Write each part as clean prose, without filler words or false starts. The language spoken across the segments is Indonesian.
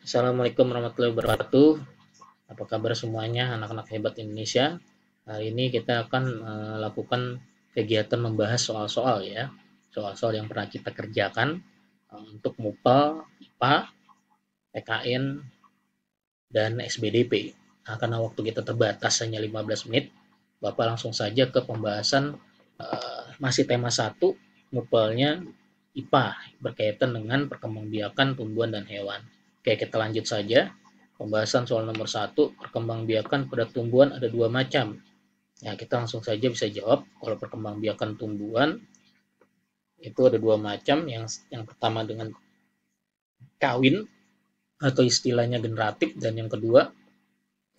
Assalamualaikum warahmatullahi wabarakatuh. Apa kabar semuanya, anak-anak hebat Indonesia? Hari ini kita akan lakukan kegiatan membahas soal-soal ya, soal-soal yang pernah kita kerjakan untuk MUPAL, IPA, PKN, dan SBDP. Nah, karena waktu kita terbatas hanya 15 menit, Bapak langsung saja ke pembahasan masih tema 1, MUPALnya IPA berkaitan dengan perkembangbiakan tumbuhan dan hewan. Oke, kita lanjut saja. Pembahasan soal nomor 1, perkembangbiakan pada tumbuhan ada dua macam. Ya, kita langsung saja bisa jawab. Kalau perkembangbiakan tumbuhan itu ada dua macam. Yang pertama dengan kawin atau istilahnya generatif, dan yang kedua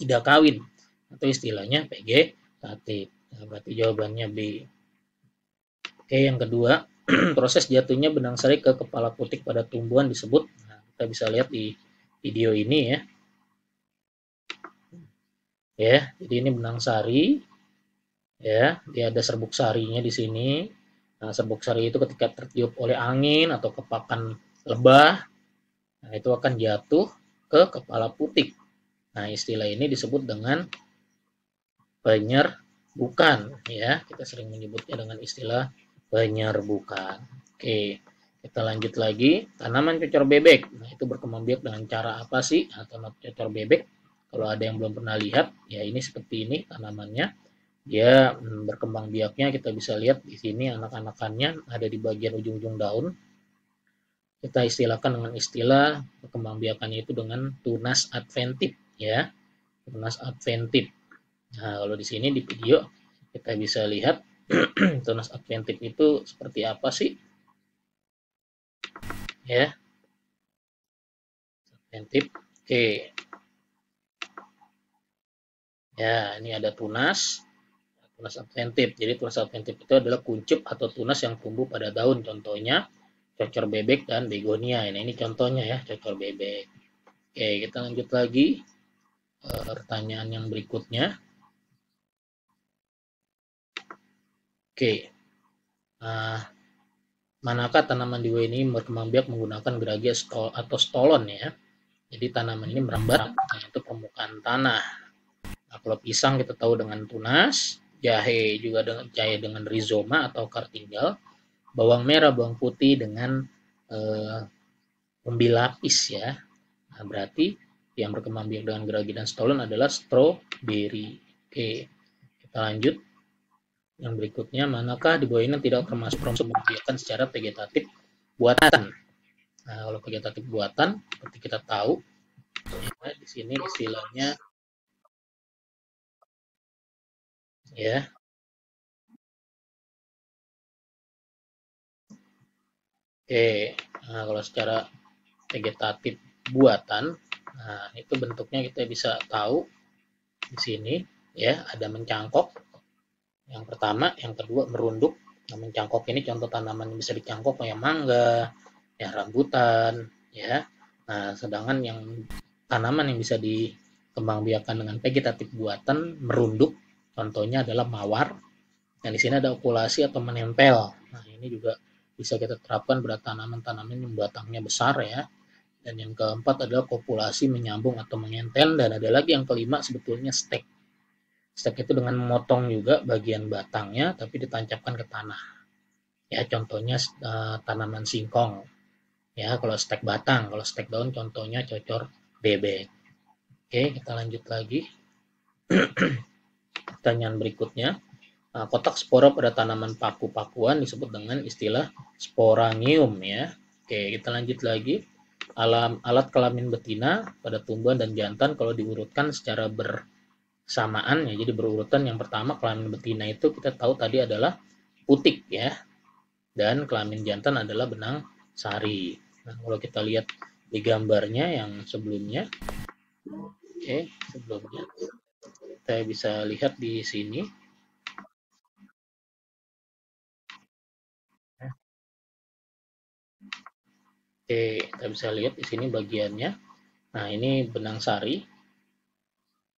tidak kawin atau istilahnya vegetatif. Nah, berarti jawabannya B. Oke, yang kedua, proses jatuhnya benang sari ke kepala putik pada tumbuhan disebut, nah, kita bisa lihat di video ini ya. Ya, jadi ini benang sari. Ya, dia ada serbuk sarinya di sini. Nah, serbuk sari itu ketika tertiup oleh angin atau kepakan lebah, nah itu akan jatuh ke kepala putik. Nah, istilah ini disebut dengan penyerbukan ya. Kita sering menyebutnya dengan istilah penyerbukan. Oke, kita lanjut lagi. Tanaman cocor bebek. Nah, itu berkembang biak dengan cara apa sih? Nah, tanaman cocor bebek, kalau ada yang belum pernah lihat, ya ini seperti ini tanamannya. Dia berkembang biaknya kita bisa lihat di sini, anak-anakannya ada di bagian ujung-ujung daun. Kita istilahkan dengan istilah berkembang biakannya itu dengan tunas adventif ya. Tunas adventif. Nah, kalau di sini di video kita bisa lihat tunas adventif itu seperti apa sih? Ya, adventif. Oke. Ya, ini ada tunas adventif. Jadi tunas adventif itu adalah kuncup atau tunas yang tumbuh pada daun. Contohnya cocor bebek dan begonia. Nah, ini contohnya ya, cocor bebek. Oke, kita lanjut lagi. Pertanyaan yang berikutnya. Oke. Nah, manakah tanaman di ini berkembang biak menggunakan geragi atau stolon ya. Jadi tanaman ini merambat itu permukaan tanah. Nah, kalau pisang kita tahu dengan tunas, jahe juga dengan jahe dengan rizoma atau akar tinggal, bawang merah, bawang putih dengan umbi lapis ya. Nah, berarti yang berkembang biak dengan geragi dan stolon adalah stroberi. Oke, kita lanjut. Yang berikutnya, manakah di bawah ini tidak termasuk pembiakan secara vegetatif buatan? Nah, kalau vegetatif buatan, seperti kita tahu, ya, di sini istilahnya ya. Oke, nah, kalau secara vegetatif buatan, nah itu bentuknya kita bisa tahu di sini ya, ada mencangkok. Yang pertama, yang kedua merunduk. Nah, mencangkok ini contoh tanaman yang bisa dicangkok kayak mangga, ya rambutan, ya. Nah, sedangkan yang tanaman yang bisa dikembangbiakan dengan vegetatif buatan merunduk, contohnya adalah mawar. Dan di sini ada okulasi atau menempel. Nah, ini juga bisa kita terapkan pada tanaman-tanaman yang batangnya besar ya. Dan yang keempat adalah kopulasi menyambung atau mengentel. Dan ada lagi yang kelima sebetulnya stek. Stek itu dengan memotong juga bagian batangnya tapi ditancapkan ke tanah. Ya, contohnya tanaman singkong. Ya, kalau stek batang, kalau stek daun contohnya cocor bebek. Oke, kita lanjut lagi. Pertanyaan berikutnya. Nah, kotak spora pada tanaman paku-pakuan disebut dengan istilah sporangium ya. Oke, kita lanjut lagi. Alat kelamin betina pada tumbuhan dan jantan kalau diurutkan secara bersamaan ya, jadi berurutan. Yang pertama kelamin betina itu kita tahu tadi adalah putik ya, dan kelamin jantan adalah benang sari. Nah, kalau kita lihat di gambarnya yang sebelumnya, oke, sebelumnya kita bisa lihat di sini. Oke, kita bisa lihat di sini bagiannya. Nah, ini benang sari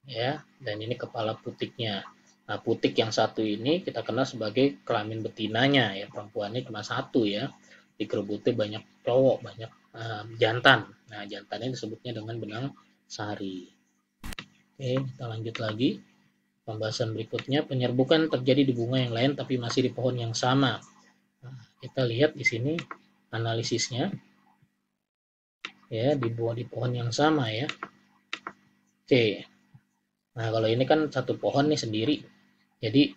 ya, dan ini kepala putiknya. Nah, putik yang satu ini kita kenal sebagai kelamin betinanya ya, perempuannya cuma satu ya. Di kerubutnya banyak cowok, banyak jantan. Nah, jantan ini disebutnya dengan benang sari. Oke, kita lanjut lagi. Pembahasan berikutnya, penyerbukan terjadi di bunga yang lain tapi masih di pohon yang sama. Nah, kita lihat di sini analisisnya, ya, di pohon yang sama ya. Oke. Nah, kalau ini kan satu pohon nih sendiri. Jadi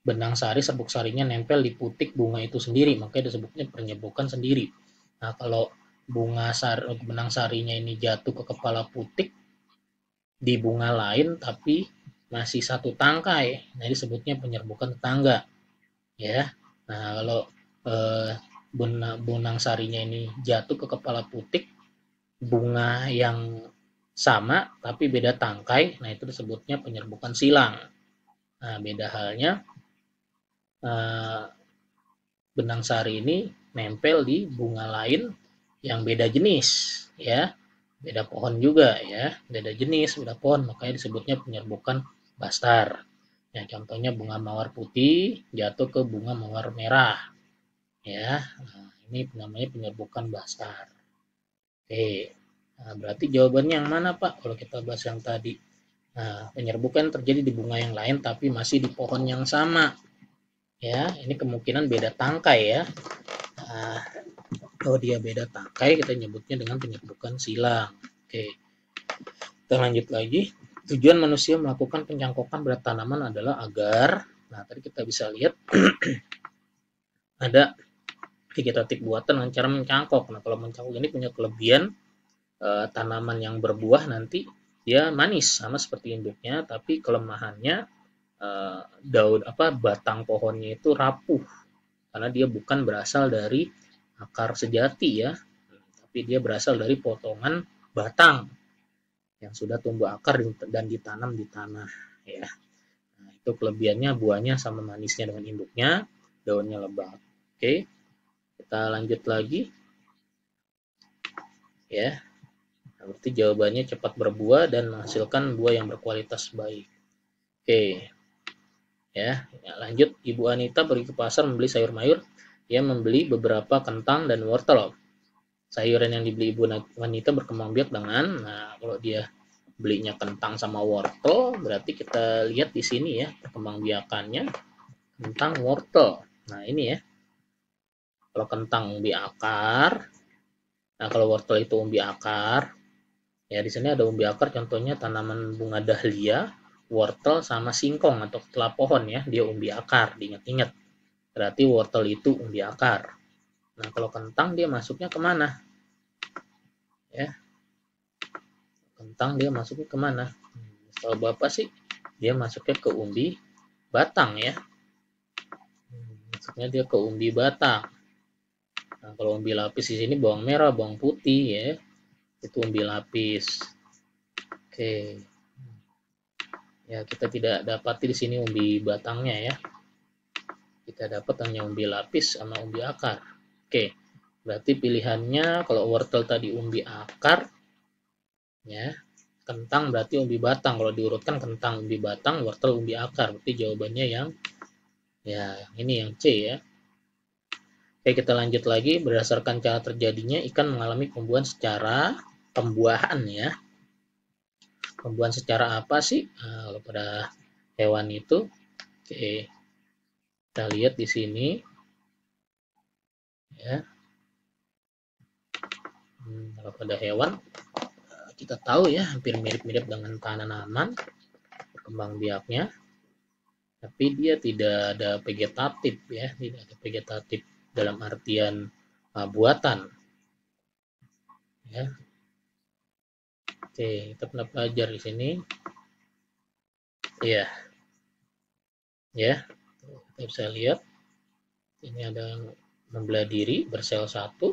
benang sari, serbuk sarinya nempel di putik bunga itu sendiri, makanya disebutnya penyerbukan sendiri. Nah, kalau benang sarinya ini jatuh ke kepala putik di bunga lain tapi masih satu tangkai, nah ini disebutnya penyerbukan tetangga, ya. Nah, kalau eh, benang sarinya ini jatuh ke kepala putik bunga yang sama tapi beda tangkai, nah itu disebutnya penyerbukan silang. Nah, beda halnya eh, benang sari ini nempel di bunga lain yang beda jenis, ya, beda pohon juga, ya, beda jenis, beda pohon, makanya disebutnya penyerbukan bastar. Ya, contohnya bunga mawar putih jatuh ke bunga mawar merah, ya. Nah, ini namanya penyerbukan bastar. Oke, nah, berarti jawabannya yang mana, Pak, kalau kita bahas yang tadi? Nah, penyerbukan terjadi di bunga yang lain tapi masih di pohon yang sama, ya. Ini kemungkinan beda tangkai, ya. Nah, kalau dia beda tangkai, kita nyebutnya dengan penyerbukan silang. Oke, kita lanjut lagi. Tujuan manusia melakukan pencangkokan pada tanaman adalah agar, nah tadi kita bisa lihat ada vegetatif buatan dengan cara mencangkok. Nah, kalau mencangkok ini punya kelebihan, tanaman yang berbuah nanti dia manis sama seperti induknya, tapi kelemahannya daun batang pohonnya itu rapuh karena dia bukan berasal dari akar sejati, ya, tapi dia berasal dari potongan batang yang sudah tumbuh akar dan ditanam di tanah, ya. Nah, itu kelebihannya, buahnya sama manisnya dengan induknya, daunnya lebat. Oke, kita lanjut lagi, ya. Nah, berarti jawabannya cepat berbuah dan menghasilkan buah yang berkualitas baik. Oke, ya, lanjut. Ibu Anita pergi ke pasar membeli sayur mayur. Dia membeli beberapa kentang dan wortel. Sayuran yang dibeli Ibu Wanita berkembang biak dengan, nah kalau dia belinya kentang sama wortel, berarti kita lihat di sini ya perkembangbiakannya kentang wortel. Nah, ini ya. Kalau kentang umbi akar, nah kalau wortel itu umbi akar, ya di sini ada umbi akar contohnya tanaman bunga dahlia, wortel sama singkong atau ketela pohon, ya, dia umbi akar, diingat-ingat. Berarti wortel itu umbi akar. Nah, kalau kentang dia masuknya kemana? Ya, kentang dia masuknya kemana? Kalau Bapak sih, dia masuknya ke umbi batang, ya. Masuknya dia ke umbi batang. Nah, kalau umbi lapis di sini bawang merah, bawang putih, ya. Itu umbi lapis. Oke. Ya, kita tidak dapati di sini umbi batangnya, ya. Kita dapat hanya umbi lapis sama umbi akar. Oke. Berarti pilihannya kalau wortel tadi umbi akar, ya. Kentang berarti umbi batang. Kalau diurutkan kentang umbi batang, wortel umbi akar. Berarti jawabannya yang, ya, ini yang C, ya. Oke, kita lanjut lagi. Berdasarkan cara terjadinya, ikan mengalami pembuahan, ya. Pembuahan secara apa sih? Nah, kalau pada hewan itu, oke, kita lihat di sini, ya. Kalau pada hewan, kita tahu ya, hampir mirip-mirip dengan tanaman berkembang biaknya, tapi dia tidak ada vegetatif, ya, tidak ada vegetatif dalam artian buatan, ya. Oke, kita pernah belajar di sini, ya, ya. Kita bisa lihat ini ada membelah diri bersel satu.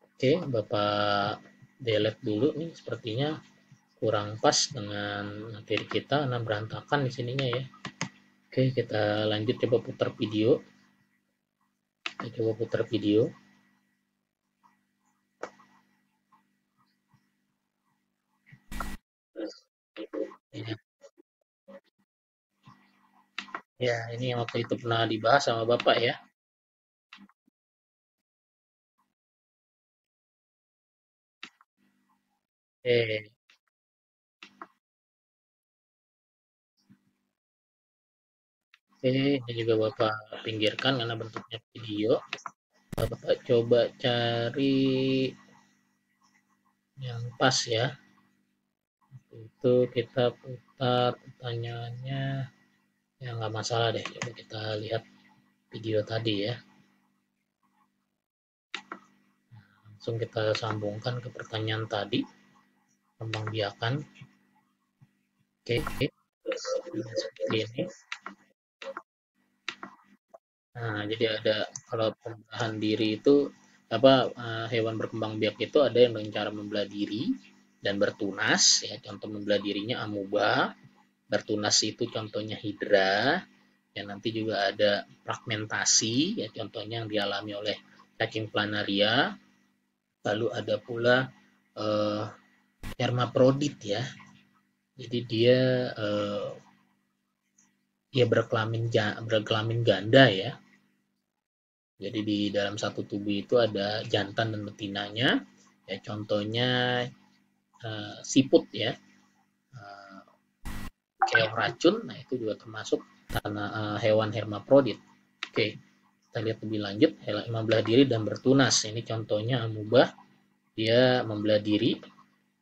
Oke, Bapak delete dulu nih, sepertinya kurang pas dengan materi kita, karena berantakan di sininya, ya. Oke, kita lanjut, coba putar video. Kita coba putar video. Ya, ya, ini yang waktu itu pernah dibahas sama Bapak, ya. Oke, oke, ini juga Bapak pinggirkan karena bentuknya video. Bapak coba cari yang pas ya. Itu kita putar pertanyaannya. Ya nggak masalah deh. Coba kita lihat video tadi ya. Langsung kita sambungkan ke pertanyaan tadi. Kembangbiakan. Oke, oke. Seperti ini. Nah, jadi ada kalau pembelahan diri itu apa hewan berkembang biak itu ada yang dengan cara membelah diri dan bertunas ya. Contoh membelah dirinya amuba, bertunas itu contohnya hidra. Ya nanti juga ada fragmentasi ya contohnya yang dialami oleh cacing planaria. Lalu ada pula eh, hermaprodit ya. Jadi dia eh, dia berkelamin ganda ya. Jadi di dalam satu tubuh itu ada jantan dan betinanya. Ya contohnya siput ya, uh, keong racun. Nah itu juga termasuk karena hewan hermaprodit. Oke, kita lihat lebih lanjut. Hewan membelah diri dan bertunas. Ini contohnya amuba. Dia membelah diri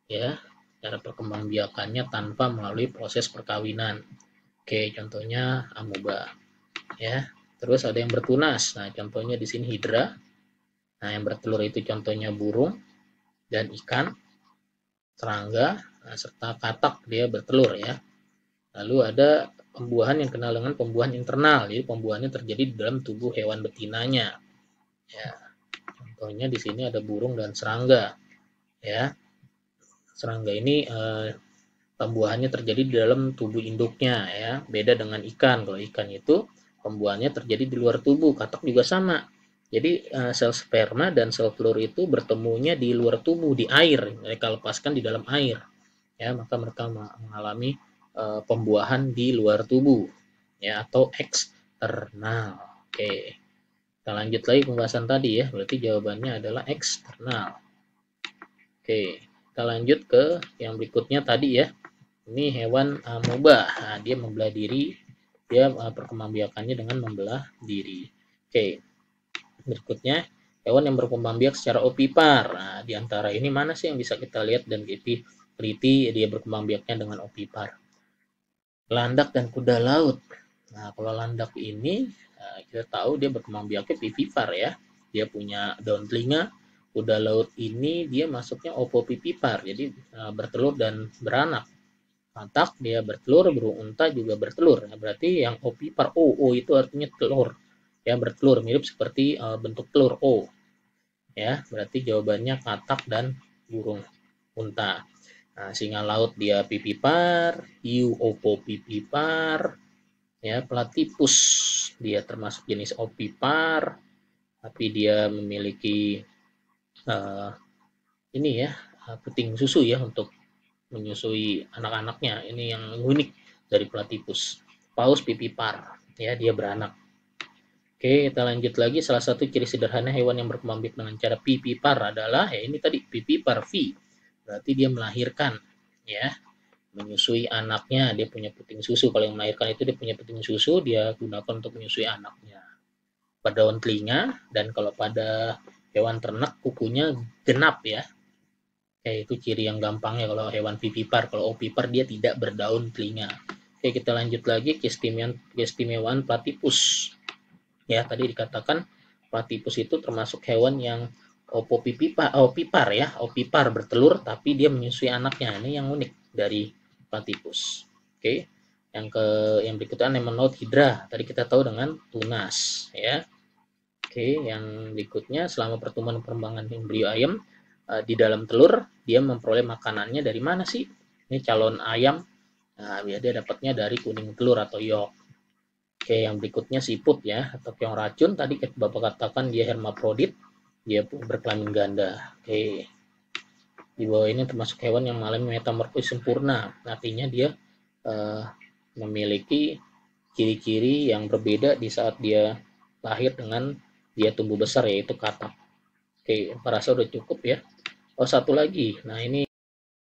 ya, cara perkembangbiakannya tanpa melalui proses perkawinan. Oke, contohnya amuba ya. Terus ada yang bertunas. Nah, contohnya di sini hidra. Nah, yang bertelur itu contohnya burung dan ikan, serangga, nah, serta katak dia bertelur ya. Lalu ada pembuahan yang kenal dengan pembuahan internal. Jadi pembuahannya terjadi di dalam tubuh hewan betinanya. Ya, contohnya di sini ada burung dan serangga. Ya, serangga ini pembuahannya terjadi di dalam tubuh induknya ya. Beda dengan ikan. Kalau ikan itu pembuahannya terjadi di luar tubuh. Katak juga sama. Jadi sel sperma dan sel telur itu bertemunya di luar tubuh, di air. Mereka lepaskan di dalam air. Ya, maka mereka mengalami pembuahan di luar tubuh ya atau eksternal. Oke. Kita lanjut lagi pembahasan tadi ya. Berarti jawabannya adalah eksternal. Oke, kita lanjut ke yang berikutnya tadi ya. Ini hewan amoeba. Nah, dia membelah diri. Dia perkembangbiakannya dengan membelah diri. Oke, berikutnya hewan yang berkembang biak secara opipar. Nah, di antara ini mana sih yang bisa kita lihat dan kita teliti dia berkembang biaknya dengan opipar? Landak dan kuda laut. Nah, kalau landak ini kita tahu dia berkembang biaknya pipipar ya. Dia punya daun telinga. Kuda laut ini dia masuknya opopipipar, jadi bertelur dan beranak. Katak dia bertelur, burung unta juga bertelur. Nah, berarti yang opipar O itu artinya telur. Ya, bertelur mirip seperti bentuk telur O. Ya, berarti jawabannya katak dan burung unta. Nah, singa laut dia pipipar, hiu opopipipar, ya, platypus dia termasuk jenis opipar, tapi dia memiliki uh, ini ya puting susu ya untuk menyusui anak-anaknya. Ini yang unik dari platypus. Paus pipipar, ya dia beranak. Oke, kita lanjut lagi. Salah satu ciri sederhana hewan yang berkembang biak dengan cara pipipar adalah ya ini tadi pipipar V. Berarti dia melahirkan, ya, menyusui anaknya. Dia punya puting susu. Kalau yang melahirkan itu dia punya puting susu, dia gunakan untuk menyusui anaknya. Pada daun telinga dan kalau pada hewan ternak kukunya genap ya. Itu ciri yang gampangnya kalau hewan vivipar. Kalau ovipar dia tidak berdaun telinga. Oke, kita lanjut lagi keistimewaan platypus. Ya, tadi dikatakan platypus itu termasuk hewan yang opipar ya, opipar bertelur tapi dia menyusui anaknya. Ini yang unik dari platypus. Oke. Yang berikutnya Nematoid hydra. Tadi kita tahu dengan tunas ya. Oke, yang berikutnya selama pertumbuhan perkembangan embrio ayam di dalam telur dia memperoleh makanannya dari mana sih? Ini calon ayam. Nah, dia dapatnya dari kuning telur atau yolk. Oke, yang berikutnya siput ya atau keong racun. Tadi Bapak katakan dia hermaprodit, dia berkelamin ganda. Oke. Di bawah ini termasuk hewan yang mengalami metamorfosis sempurna. Artinya dia uh, memiliki ciri-ciri yang berbeda di saat dia lahir dengan dia tumbuh besar yaitu katak. Oke, saya rasa udah cukup ya. Oh, satu lagi. Nah, ini